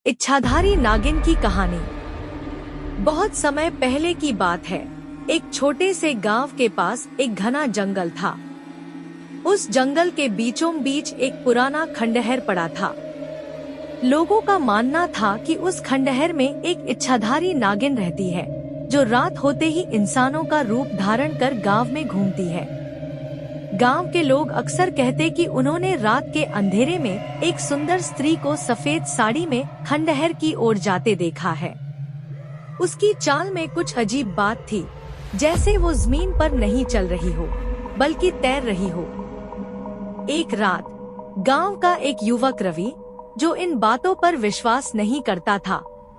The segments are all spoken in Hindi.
इच्छाधारी नागिन की कहानी। बहुत समय पहले की बात है। एक छोटे से गांव के पास एक घना जंगल था। उस जंगल के बीचों बीच एक पुराना खंडहर पड़ा था। लोगों का मानना था कि उस खंडहर में एक इच्छाधारी नागिन रहती है, जो रात होते ही इंसानों का रूप धारण कर गांव में घूमती है। गांव के लोग अक्सर कहते कि उन्होंने रात के अंधेरे में एक सुंदर स्त्री को सफेद साड़ी में खंडहर की ओर जाते देखा है। उसकी चाल में कुछ अजीब बात थी, जैसे वो जमीन पर नहीं चल रही हो, बल्कि तैर रही हो। एक रात गांव का एक युवक रवि, जो इन बातों पर विश्वास नहीं करता था,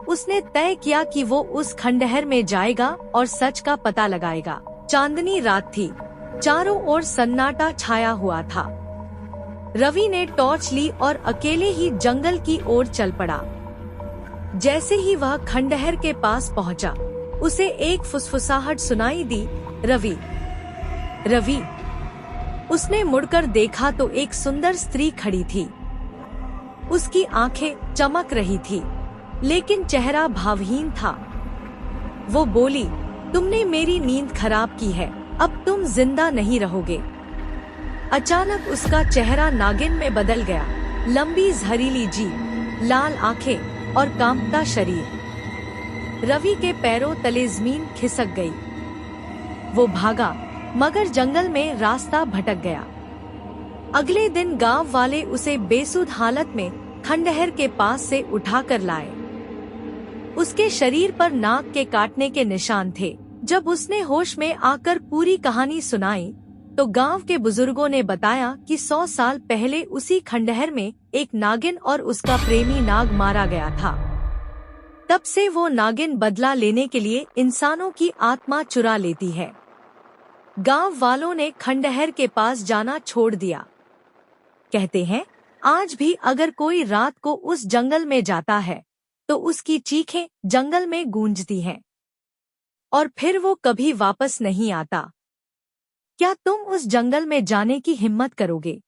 उसने तय किया कि वो उस खंडहर में जाएगा और सच का पता लगाएगा। चांदनी रात थी, चारों ओर सन्नाटा छाया हुआ था। रवि ने टॉर्च ली और अकेले ही जंगल की ओर चल पड़ा। जैसे ही वह खंडहर के पास पहुंचा, उसे एक फुसफुसाहट सुनाई दी, रवि, रवि। उसने मुड़कर देखा तो एक सुंदर स्त्री खड़ी थी। उसकी आंखें चमक रही थी, लेकिन चेहरा भावहीन था। वो बोली, तुमने मेरी नींद खराब की है, अब तुम जिंदा नहीं रहोगे। अचानक उसका चेहरा नागिन में बदल गया। लंबी जहरीली जीभ, लाल आंखें और कांपता शरीर। रवि के पैरों तले जमीन खिसक गई। वो भागा, मगर जंगल में रास्ता भटक गया। अगले दिन गांव वाले उसे बेसुध हालत में खंडहर के पास से उठाकर लाए। उसके शरीर पर नाग के काटने के निशान थे। जब उसने होश में आकर पूरी कहानी सुनाई, तो गांव के बुजुर्गों ने बताया कि 100 साल पहले उसी खंडहर में एक नागिन और उसका प्रेमी नाग मारा गया था। तब से वो नागिन बदला लेने के लिए इंसानों की आत्मा चुरा लेती है। गांव वालों ने खंडहर के पास जाना छोड़ दिया। कहते हैं, आज भी अगर कोई रात को उस जंगल में जाता है, तो उसकी चीखें जंगल में गूंजती हैं और फिर वो कभी वापस नहीं आता। क्या तुम उस जंगल में जाने की हिम्मत करोगे?